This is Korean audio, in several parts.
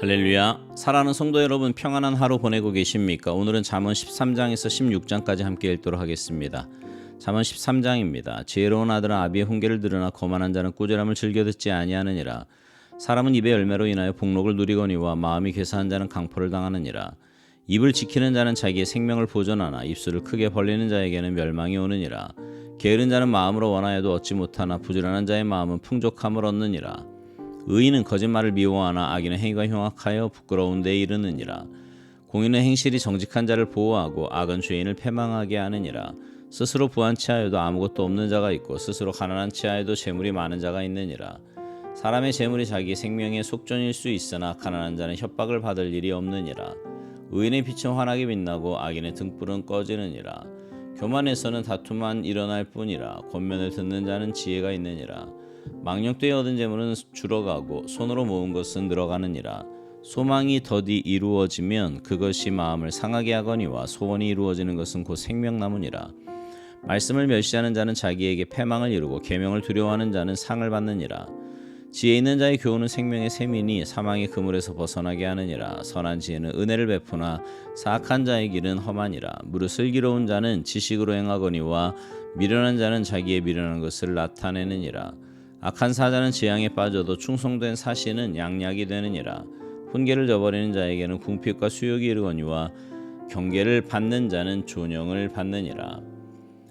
할렐루야. 사랑하는 성도 여러분, 평안한 하루 보내고 계십니까? 오늘은 잠언 13장에서 16장까지 함께 읽도록 하겠습니다. 잠언 13장입니다. 지혜로운 아들은 아비의 훈계를 들으나 거만한 자는 꾸지람을 즐겨 듣지 아니하느니라. 사람은 입의 열매로 인하여 복록을 누리거니와 마음이 괴사한 자는 강포를 당하느니라. 입을 지키는 자는 자기의 생명을 보존하나 입술을 크게 벌리는 자에게는 멸망이 오느니라. 게으른 자는 마음으로 원하여도 얻지 못하나 부지런한 자의 마음은 풍족함을 얻느니라. 의인은 거짓말을 미워하나 악인은 행위가 흉악하여 부끄러운 데 이르느니라. 공의는 행실이 정직한 자를 보호하고 악은 죄인을 패망하게 하느니라. 스스로 부한 치하여도 아무것도 없는 자가 있고 스스로 가난한 치하여도 재물이 많은 자가 있느니라. 사람의 재물이 자기 생명의 속전일 수 있으나 가난한 자는 협박을 받을 일이 없느니라. 의인의 빛은 환하게 빛나고 악인의 등불은 꺼지느니라. 교만에서는 다툼만 일어날 뿐이라. 권면을 듣는 자는 지혜가 있느니라. 망령되이 얻은 재물은 줄어가고 손으로 모은 것은 늘어가느니라. 소망이 더디 이루어지면 그것이 마음을 상하게 하거니와 소원이 이루어지는 것은 곧 생명나무니라. 말씀을 멸시하는 자는 자기에게 패망을 이루고 계명을 두려워하는 자는 상을 받느니라. 지혜 있는 자의 교훈은 생명의 샘이니 사망의 그물에서 벗어나게 하느니라. 선한 지혜는 은혜를 베푸나 사악한 자의 길은 험하니라. 무릇 슬기로운 자는 지식으로 행하거니와 미련한 자는 자기의 미련한 것을 나타내느니라. 악한 사자는 재앙에 빠져도 충성된 사신은 양약이 되느니라. 훈계를 저버리는 자에게는 궁핍과 수욕이 이르거니와 경계를 받는 자는 존영을 받느니라.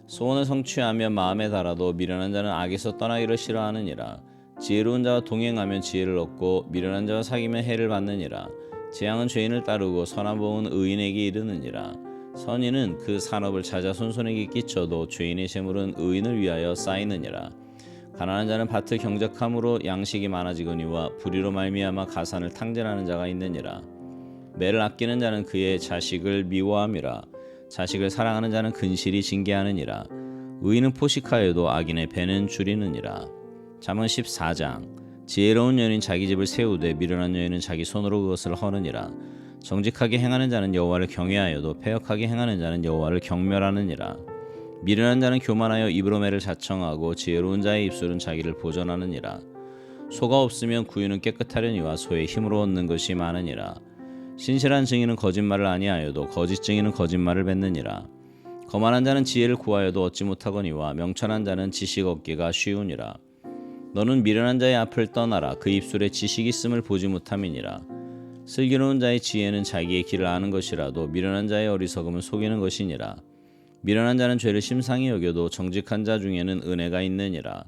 소원을 성취하며 마음에 달아도 미련한 자는 악에서 떠나기를 싫어하느니라. 지혜로운 자와 동행하면 지혜를 얻고 미련한 자와 사귀면 해를 받느니라. 재앙은 죄인을 따르고 선한 복은 의인에게 이르느니라. 선인은 그 산업을 찾아 손손에게 끼쳐도 죄인의 재물은 의인을 위하여 쌓이느니라. 가난한 자는 밭을 경작함으로 양식이 많아지거니와 불의로 말미암아 가산을 탕진하는 자가 있느니라. 매를 아끼는 자는 그의 자식을 미워함이라. 자식을 사랑하는 자는 근실이 징계하느니라. 의인은 포식하여도 악인의 배는 줄이느니라. 잠언 14장. 지혜로운 여인은 자기 집을 세우되 미련한 여인은 자기 손으로 그것을 허느니라. 정직하게 행하는 자는 여호와를 경외하여도 패역하게 행하는 자는 여호와를 경멸하느니라. 미련한 자는 교만하여 입으로 매를 자청하고 지혜로운 자의 입술은 자기를 보전하느니라. 소가 없으면 구유는 깨끗하려니와 소의 힘으로 얻는 것이 많으니라. 신실한 증인은 거짓말을 아니하여도 거짓 증인은 거짓말을 뱉느니라. 거만한 자는 지혜를 구하여도 얻지 못하거니와 명철한 자는 지식 얻기가 쉬우니라. 너는 미련한 자의 앞을 떠나라. 그 입술에 지식이 있음을 보지 못함이니라. 슬기로운 자의 지혜는 자기의 길을 아는 것이라도 미련한 자의 어리석음은 속이는 것이니라. 미련한 자는 죄를 심상히 여겨도 정직한 자 중에는 은혜가 있느니라.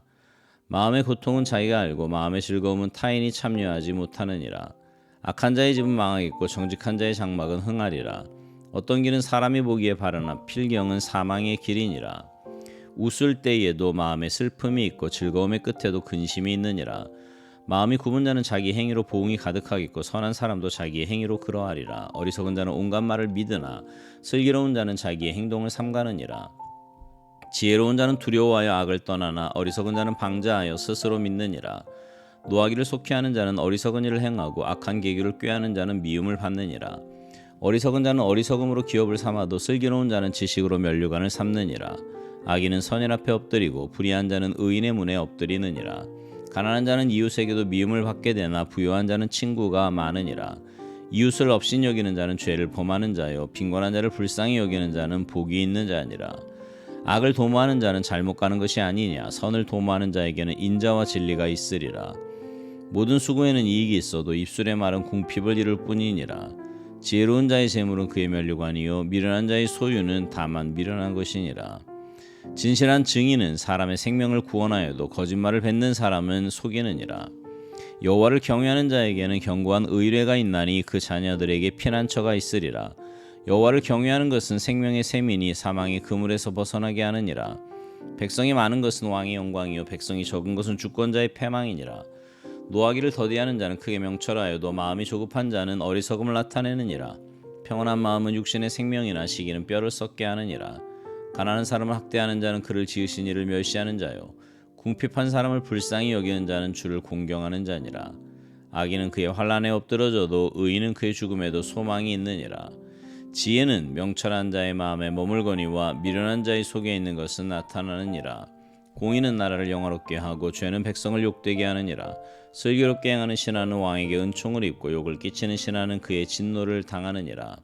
마음의 고통은 자기가 알고 마음의 즐거움은 타인이 참여하지 못하느니라. 악한 자의 집은 망하겠고 정직한 자의 장막은 흥하리라. 어떤 길은 사람이 보기에 바르나 필경은 사망의 길이니라. 웃을 때에도 마음에 슬픔이 있고 즐거움의 끝에도 근심이 있느니라. 마음이 굽은 자는 자기 행위로 보응이 가득하겠고 선한 사람도 자기의 행위로 그러하리라. 어리석은 자는 온갖 말을 믿으나 슬기로운 자는 자기의 행동을 삼가느니라. 지혜로운 자는 두려워하여 악을 떠나나 어리석은 자는 방자하여 스스로 믿느니라. 노하기를 속히 하는 자는 어리석은 일을 행하고 악한 계교를 꾀하는 자는 미움을 받느니라. 어리석은 자는 어리석음으로 기업을 삼아도 슬기로운 자는 지식으로 면류관을 삼느니라. 악인은 선인 앞에 엎드리고 불의한 자는 의인의 문에 엎드리느니라. 가난한 자는 이웃에게도 미움을 받게 되나 부유한 자는 친구가 많으니라. 이웃을 업신 여기는 자는 죄를 범하는 자요 빈곤한 자를 불쌍히 여기는 자는 복이 있는 자니라. 악을 도모하는 자는 잘못 가는 것이 아니냐. 선을 도모하는 자에게는 인자와 진리가 있으리라. 모든 수고에는 이익이 있어도 입술의 말은 궁핍을 이룰 뿐이니라. 지혜로운 자의 재물은 그의 면류관이요 미련한 자의 소유는 다만 미련한 것이니라. 진실한 증인은 사람의 생명을 구원하여도 거짓말을 뱉는 사람은 속이느니라. 여호와를 경외하는 자에게는 견고한 의뢰가 있나니 그 자녀들에게 피난처가 있으리라. 여호와를 경외하는 것은 생명의 샘이니 사망의 그물에서 벗어나게 하느니라. 백성이 많은 것은 왕의 영광이요 백성이 적은 것은 주권자의 패망이니라. 노하기를 더디하는 자는 크게 명철하여도 마음이 조급한 자는 어리석음을 나타내느니라. 평온한 마음은 육신의 생명이나 시기는 뼈를 썩게 하느니라. 가난한 사람을 학대하는 자는 그를 지으신 이를 멸시하는 자요 궁핍한 사람을 불쌍히 여기는 자는 주를 공경하는 자니라. 악인은 그의 환난에 엎드러져도 의인은 그의 죽음에도 소망이 있느니라. 지혜는 명철한 자의 마음에 머물거니와 미련한 자의 속에 있는 것은 나타나느니라. 공의는 나라를 영화롭게 하고 죄는 백성을 욕되게 하느니라. 슬기롭게 행하는 신하는 왕에게 은총을 입고 욕을 끼치는 신하는 그의 진노를 당하느니라.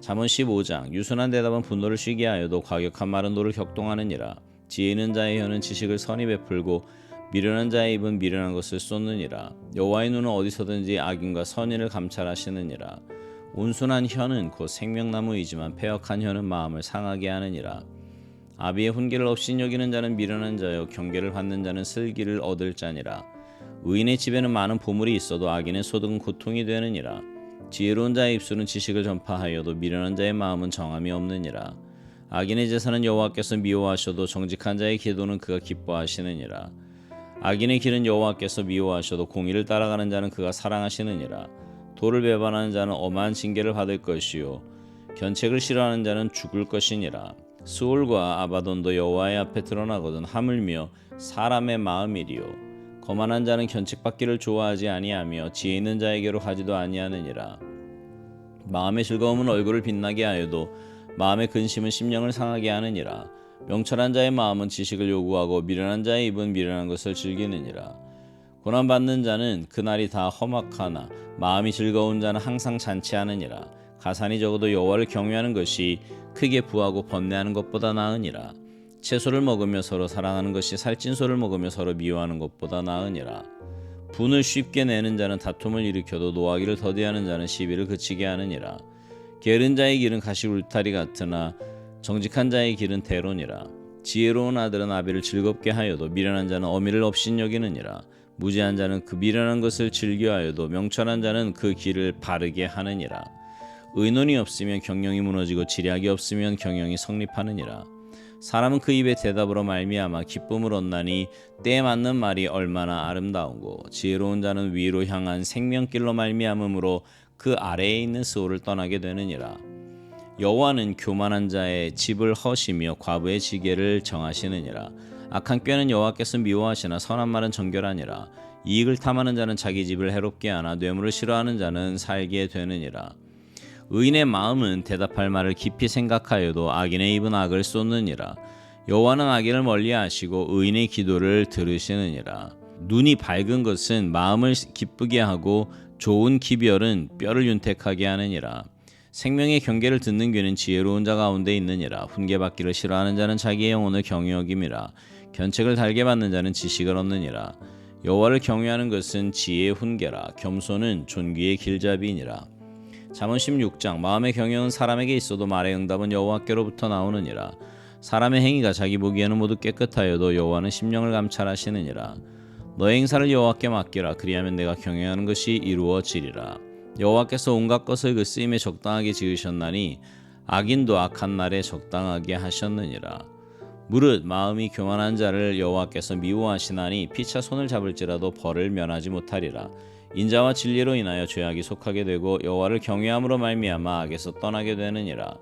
잠언 15장. 유순한 대답은 분노를 쉬게 하여도 과격한 말은 노를 격동하느니라. 지혜 있는 자의 혀는 지식을 선히 베풀고 미련한 자의 입은 미련한 것을 쏟느니라. 여호와의 눈은 어디서든지 악인과 선인을 감찰하시느니라. 온순한 혀는 곧 생명나무이지만 패역한 혀는 마음을 상하게 하느니라. 아비의 훈계를 업신여기는 자는 미련한 자요 경계를 받는 자는 슬기를 얻을 자니라. 의인의 집에는 많은 보물이 있어도 악인의 소득은 고통이 되느니라. 지혜로운 자의 입술은 지식을 전파하여도 미련한 자의 마음은 정함이 없느니라. 악인의 제사는 여호와께서 미워하셔도 정직한 자의 기도는 그가 기뻐하시느니라. 악인의 길은 여호와께서 미워하셔도 공의를 따라가는 자는 그가 사랑하시느니라. 도를 배반하는 자는 엄한 징계를 받을 것이요 견책을 싫어하는 자는 죽을 것이니라. 수올과 아바돈도 여호와의 앞에 드러나거든 하물며 사람의 마음이리요. 거만한 자는 견책받기를 좋아하지 아니하며 지혜 있는 자에게로 가지도 아니하느니라. 마음의 즐거움은 얼굴을 빛나게 하여도 마음의 근심은 심령을 상하게 하느니라. 명철한 자의 마음은 지식을 요구하고 미련한 자의 입은 미련한 것을 즐기느니라. 고난받는 자는 그날이 다 험악하나 마음이 즐거운 자는 항상 잔치하느니라. 가산이 적어도 여호와를 경외하는 것이 크게 부하고 번뇌하는 것보다 나으니라. 채소를 먹으며 서로 사랑하는 것이 살찐소를 먹으며 서로 미워하는 것보다 나으니라. 분을 쉽게 내는 자는 다툼을 일으켜도 노하기를 더디하는 자는 시비를 그치게 하느니라. 게으른 자의 길은 가시 울타리 같으나 정직한 자의 길은 대론이라. 지혜로운 아들은 아비를 즐겁게 하여도 미련한 자는 어미를 업신여기느니라. 무지한 자는 그 미련한 것을 즐겨하여도 명철한 자는 그 길을 바르게 하느니라. 의논이 없으면 경영이 무너지고 지략이 없으면 경영이 성립하느니라. 사람은 그 입의 대답으로 말미암아 기쁨을 얻나니 때에 맞는 말이 얼마나 아름다운고 지혜로운 자는 위로 향한 생명길로 말미암음으로 그 아래에 있는 스올을 떠나게 되느니라. 여호와는 교만한 자의 집을 허시며 과부의 지게를 정하시느니라. 악한 꾀는 여호와께서 미워하시나 선한 말은 정결하니라. 이익을 탐하는 자는 자기 집을 해롭게 하나 뇌물을 싫어하는 자는 살게 되느니라. 의인의 마음은 대답할 말을 깊이 생각하여도 악인의 입은 악을 쏟느니라. 여호와는 악인을 멀리하시고 의인의 기도를 들으시느니라. 눈이 밝은 것은 마음을 기쁘게 하고 좋은 기별은 뼈를 윤택하게 하느니라. 생명의 경계를 듣는 귀는 지혜로운 자 가운데 있느니라. 훈계받기를 싫어하는 자는 자기의 영혼을 경히 여김이라. 견책을 달게 받는 자는 지식을 얻느니라. 여호와를 경외하는 것은 지혜의 훈계라. 겸손은 존귀의 길잡이니라. 잠언 16장. 마음의 경영은 사람에게 있어도 말의 응답은 여호와께로부터 나오느니라. 사람의 행위가 자기 보기에는 모두 깨끗하여도 여호와는 심령을 감찰하시느니라. 너의 행사를 여호와께 맡기라. 그리하면 내가 경영하는 것이 이루어지리라. 여호와께서 온갖 것을 그 쓰임에 적당하게 지으셨나니 악인도 악한 날에 적당하게 하셨느니라. 무릇 마음이 교만한 자를 여호와께서 미워하시나니 피차 손을 잡을지라도 벌을 면하지 못하리라. 인자와 진리로 인하여 죄악이 속하게 되고 여호와를 경외함으로 말미암아 악에서 떠나게 되느니라.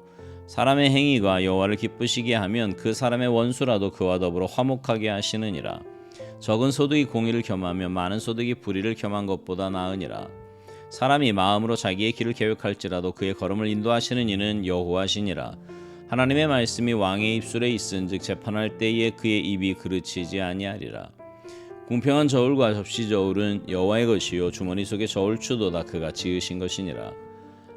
사람의 행위가 여호와를 기쁘시게 하면 그 사람의 원수라도 그와 더불어 화목하게 하시느니라. 적은 소득이 공의를 겸하며 많은 소득이 불의를 겸한 것보다 나으니라. 사람이 마음으로 자기의 길을 계획할지라도 그의 걸음을 인도하시는 이는 여호와시니라. 하나님의 말씀이 왕의 입술에 있은즉 재판할 때에 그의 입이 그르치지 아니하리라. 공평한 저울과 접시 저울은 여호와의 것이요 주머니 속의 저울추도다 그가 지으신 것이니라.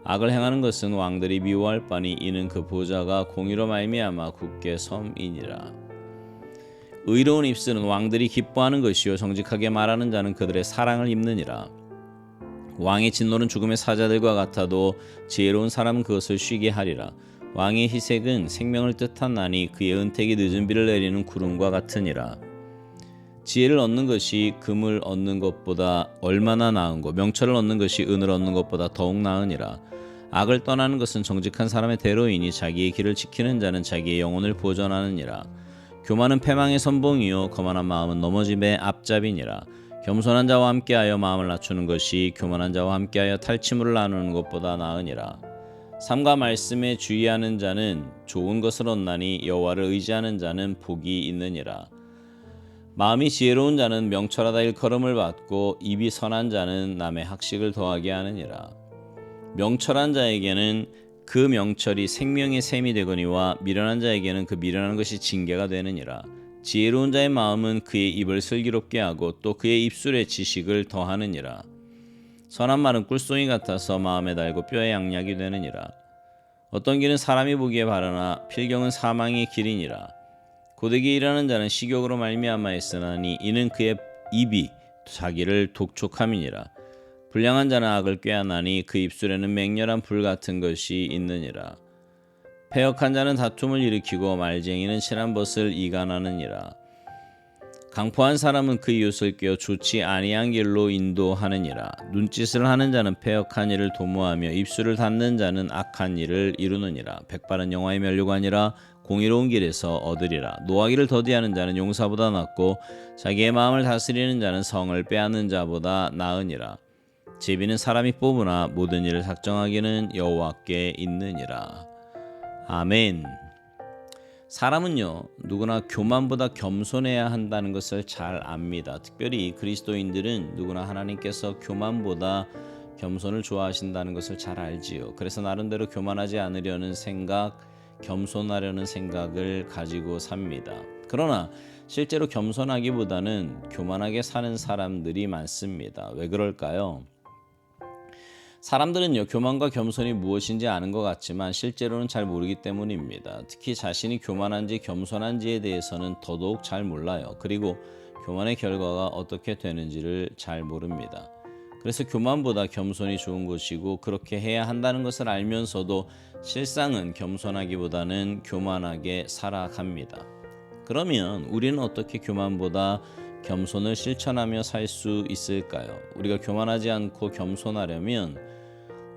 악을 행하는 것은 왕들이 미워할 바니 이는 그 보좌가 공의로 말미암아 굳게 섬이니라. 의로운 입술은 왕들이 기뻐하는 것이요 정직하게 말하는 자는 그들의 사랑을 입느니라. 왕의 진노는 죽음의 사자들과 같아도 지혜로운 사람은 그것을 쉬게 하리라. 왕의 희색은 생명을 뜻하나니 그의 은택이 늦은 비를 내리는 구름과 같으니라. 지혜를 얻는 것이 금을 얻는 것보다 얼마나 나은고 명철을 얻는 것이 은을 얻는 것보다 더욱 나으니라. 악을 떠나는 것은 정직한 사람의 대로이니 자기의 길을 지키는 자는 자기의 영혼을 보전하느니라. 교만은 패망의 선봉이요 거만한 마음은 넘어짐의 앞잡이니라. 겸손한 자와 함께하여 마음을 낮추는 것이 교만한 자와 함께하여 탈취물을 나누는 것보다 나으니라. 삼가 말씀에 주의하는 자는 좋은 것을 얻나니 여호와를 의지하는 자는 복이 있느니라. 마음이 지혜로운 자는 명철하다 일컬음을 받고 입이 선한 자는 남의 학식을 더하게 하느니라. 명철한 자에게는 그 명철이 생명의 샘이 되거니와 미련한 자에게는 그 미련한 것이 징계가 되느니라. 지혜로운 자의 마음은 그의 입을 슬기롭게 하고 또 그의 입술에 지식을 더하느니라. 선한 말은 꿀송이 같아서 마음에 달고 뼈에 양약이 되느니라. 어떤 길은 사람이 보기에 바르나 필경은 사망의 길이니라. 고되게 일하는 자는 식욕으로 말미암아 있으나니 이는 그의 입이 자기를 독촉함이니라. 불량한 자는 악을 꾀하나니 그 입술에는 맹렬한 불 같은 것이 있느니라. 패역한 자는 다툼을 일으키고 말쟁이는 친한 벗을 이간하느니라. 강포한 사람은 그 이웃을 꾀어 좋지 아니한 길로 인도하느니라. 눈짓을 하는 자는 패역한 일을 도모하며 입술을 닫는 자는 악한 일을 이루느니라. 백발은 영화의 면류관이라 공의로운 길에서 얻으리라. 노하기를 더디하는 자는 용사보다 낫고 자기의 마음을 다스리는 자는 성을 빼앗는 자보다 나으니라. 제비는 사람이 뽑으나 모든 일을 작정하기는 여호와께 있느니라. 아멘. 사람은요, 누구나 교만보다 겸손해야 한다는 것을 잘 압니다. 특별히 그리스도인들은 누구나 하나님께서 교만보다 겸손을 좋아하신다는 것을 잘 알지요. 그래서 나름대로 교만하지 않으려는 생각, 겸손하려는 생각을 가지고 삽니다. 그러나 실제로 겸손하기보다는 교만하게 사는 사람들이 많습니다. 왜 그럴까요? 사람들은요, 교만과 겸손이 무엇인지 아는 것 같지만 실제로는 잘 모르기 때문입니다. 특히 자신이 교만한지 겸손한지에 대해서는 더더욱 잘 몰라요. 그리고 교만의 결과가 어떻게 되는지를 잘 모릅니다. 그래서 교만보다 겸손이 좋은 것이고 그렇게 해야 한다는 것을 알면서도 실상은 겸손하기보다는 교만하게 살아갑니다. 그러면 우리는 어떻게 교만보다 겸손을 실천하며 살 수 있을까요? 우리가 교만하지 않고 겸손하려면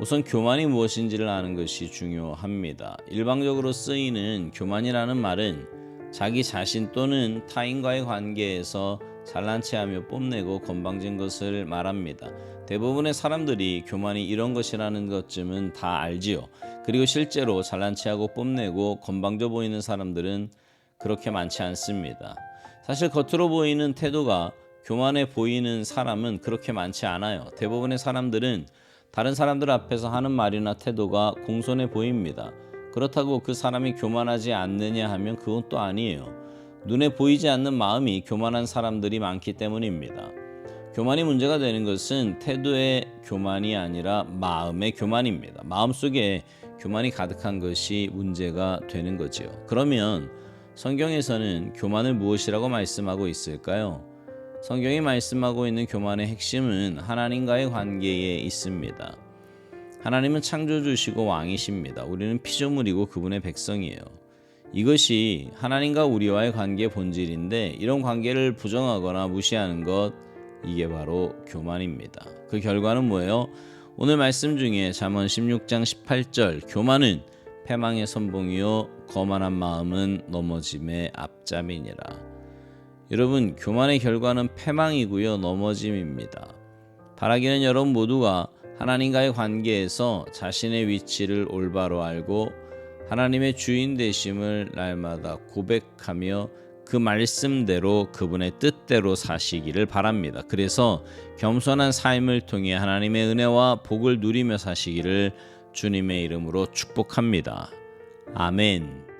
우선 교만이 무엇인지를 아는 것이 중요합니다. 일방적으로 쓰이는 교만이라는 말은 자기 자신 또는 타인과의 관계에서 잘난 체하며 뽐내고 건방진 것을 말합니다. 대부분의 사람들이 교만이 이런 것이라는 것쯤은 다 알지요. 그리고 실제로 잘난 체하고 뽐내고 건방져 보이는 사람들은 그렇게 많지 않습니다. 사실 겉으로 보이는 태도가 교만해 보이는 사람은 그렇게 많지 않아요. 대부분의 사람들은 다른 사람들 앞에서 하는 말이나 태도가 공손해 보입니다. 그렇다고 그 사람이 교만하지 않느냐 하면 그건 또 아니에요. 눈에 보이지 않는 마음이 교만한 사람들이 많기 때문입니다. 교만이 문제가 되는 것은 태도의 교만이 아니라 마음의 교만입니다. 마음속에 교만이 가득한 것이 문제가 되는 거지요. 그러면 성경에서는 교만을 무엇이라고 말씀하고 있을까요? 성경이 말씀하고 있는 교만의 핵심은 하나님과의 관계에 있습니다. 하나님은 창조주시고 왕이십니다. 우리는 피조물이고 그분의 백성이에요. 이것이 하나님과 우리와의 관계의 본질인데 이런 관계를 부정하거나 무시하는 것, 이게 바로 교만입니다. 그 결과는 뭐예요? 오늘 말씀 중에 잠언 16장 18절 교만은 패망의 선봉이요 거만한 마음은 넘어짐의 앞잡이니라. 여러분, 교만의 결과는 패망이고요 넘어짐입니다. 바라기는 여러분 모두가 하나님과의 관계에서 자신의 위치를 올바로 알고 하나님의 주인 되심을 날마다 고백하며 그 말씀대로 그분의 뜻대로 사시기를 바랍니다. 그래서 겸손한 삶을 통해 하나님의 은혜와 복을 누리며 사시기를 주님의 이름으로 축복합니다. 아멘.